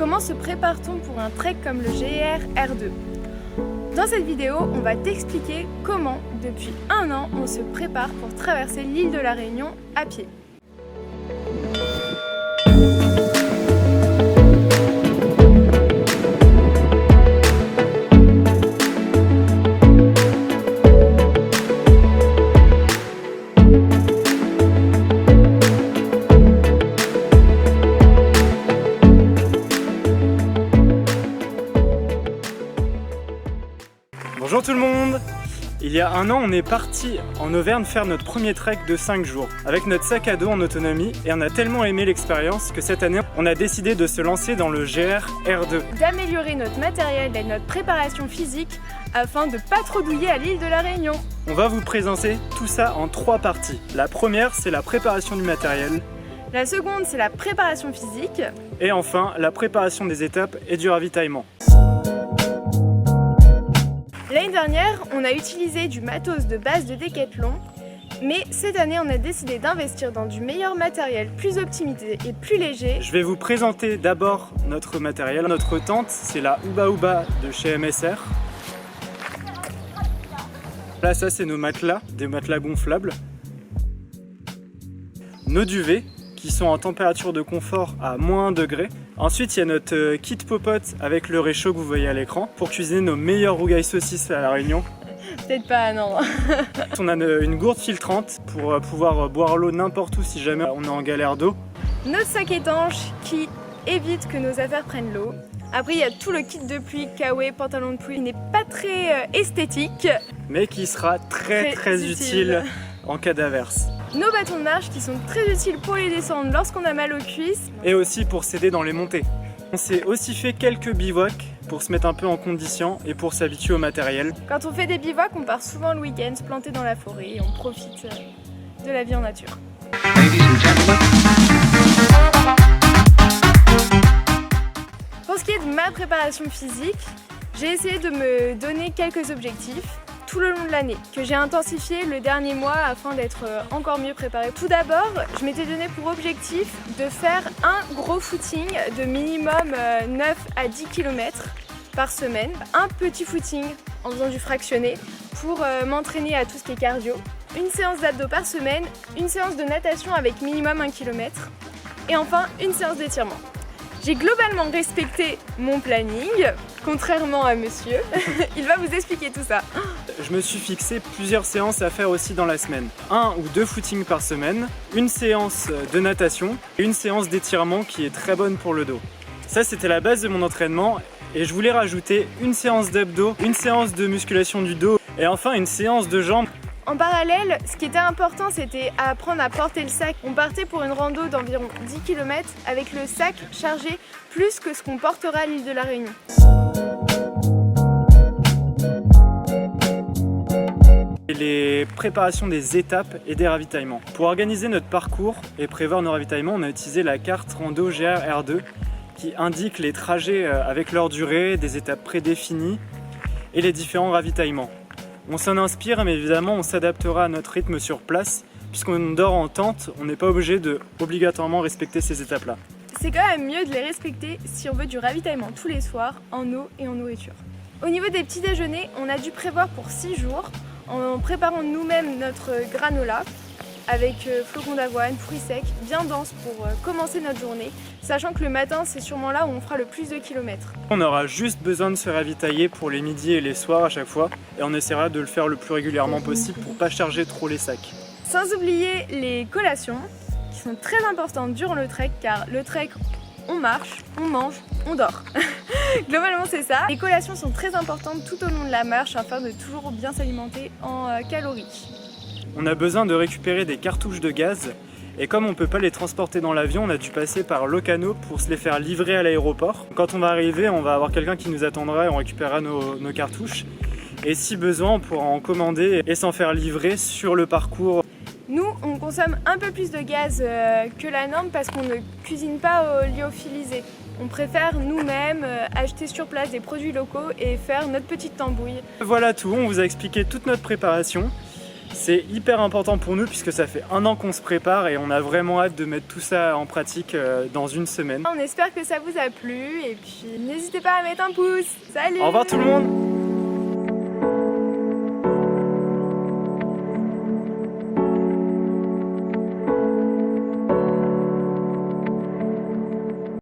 Comment se prépare-t-on pour un trek comme le GR R2? Dans cette vidéo, on va t'expliquer comment, depuis 1 an, on se prépare pour traverser l'île de la Réunion à pied. Bonjour tout le monde! Il y a 1 an, on est parti en Auvergne faire notre premier trek de 5 jours avec notre sac à dos en autonomie et on a tellement aimé l'expérience que cette année, on a décidé de se lancer dans le GR R2. D'améliorer notre matériel et notre préparation physique afin de pas trop douiller à l'île de la Réunion. On va vous présenter tout ça en 3 parties. La première, c'est la préparation du matériel. La seconde, c'est la préparation physique. Et enfin, la préparation des étapes et du ravitaillement. L'année dernière, on a utilisé du matos de base de Decathlon, mais cette année, on a décidé d'investir dans du meilleur matériel, plus optimisé et plus léger. Je vais vous présenter d'abord notre matériel. Notre tente, c'est la Uba Uba de chez MSR. Là, ça, c'est nos matelas, des matelas gonflables. Nos duvets, qui sont en température de confort à -1 degré. Ensuite, il y a notre kit popote avec le réchaud que vous voyez à l'écran pour cuisiner nos meilleures rougailles saucisses à La Réunion. Peut-être pas, non. On a une gourde filtrante pour pouvoir boire l'eau n'importe où si jamais on est en galère d'eau. Notre sac étanche qui évite que nos affaires prennent l'eau. Après, il y a tout le kit de pluie, kawaii, pantalon de pluie, qui n'est pas très esthétique. Mais qui sera très utile en cas d'averse. Nos bâtons de marche qui sont très utiles pour les descendre lorsqu'on a mal aux cuisses. Et aussi pour s'aider dans les montées. On s'est aussi fait quelques bivouacs pour se mettre un peu en condition et pour s'habituer au matériel. Quand on fait des bivouacs, on part souvent le week-end se planter dans la forêt et on profite de la vie en nature. Pour ce qui est de ma préparation physique, j'ai essayé de me donner quelques objectifs tout le long de l'année, que j'ai intensifié le dernier mois afin d'être encore mieux préparée. Tout d'abord, je m'étais donné pour objectif de faire un gros footing de minimum 9 à 10 km par semaine, un petit footing en faisant du fractionné pour m'entraîner à tout ce qui est cardio, une séance d'abdos par semaine, une séance de natation avec minimum 1 km et enfin une séance d'étirement. J'ai globalement respecté mon planning, contrairement à monsieur. Il va vous expliquer tout ça. Je me suis fixé plusieurs séances à faire aussi dans la semaine. 1 ou 2 footings par semaine, une séance de natation et une séance d'étirement qui est très bonne pour le dos. Ça, c'était la base de mon entraînement et je voulais rajouter une séance d'abdos, une séance de musculation du dos et enfin une séance de jambes. En parallèle, ce qui était important, c'était apprendre à porter le sac. On partait pour une rando d'environ 10 km avec le sac chargé plus que ce qu'on portera à l'île de la Réunion. Et les préparations des étapes et des ravitaillements. Pour organiser notre parcours et prévoir nos ravitaillements, on a utilisé la carte rando GR R2 qui indique les trajets avec leur durée, des étapes prédéfinies et les différents ravitaillements. On s'en inspire, mais évidemment on s'adaptera à notre rythme sur place. Puisqu'on dort en tente, on n'est pas obligé de obligatoirement respecter ces étapes-là. C'est quand même mieux de les respecter si on veut du ravitaillement tous les soirs en eau et en nourriture. Au niveau des petits déjeuners, on a dû prévoir pour 6 jours en préparant nous-mêmes notre granola avec flocons d'avoine, fruits secs, bien denses pour commencer notre journée, sachant que le matin c'est sûrement là où on fera le plus de kilomètres. On aura juste besoin de se ravitailler pour les midis et les soirs à chaque fois et on essaiera de le faire le plus régulièrement possible pour pas charger trop les sacs. Sans oublier les collations qui sont très importantes durant le trek car le trek on marche, on mange, on dort. Globalement c'est ça. Les collations sont très importantes tout au long de la marche afin de toujours bien s'alimenter en calories. On a besoin de récupérer des cartouches de gaz et comme on ne peut pas les transporter dans l'avion, on a dû passer par Locano pour se les faire livrer à l'aéroport. Quand on va arriver, on va avoir quelqu'un qui nous attendra et on récupérera nos cartouches. Et si besoin, on pourra en commander et s'en faire livrer sur le parcours. Nous, on consomme un peu plus de gaz que la norme parce qu'on ne cuisine pas au lyophilisé. On préfère nous-mêmes acheter sur place des produits locaux et faire notre petite tambouille. Voilà tout, on vous a expliqué toute notre préparation. C'est hyper important pour nous puisque ça fait 1 an qu'on se prépare et on a vraiment hâte de mettre tout ça en pratique dans une semaine. On espère que ça vous a plu et puis n'hésitez pas à mettre un pouce. Salut! Au revoir tout le monde!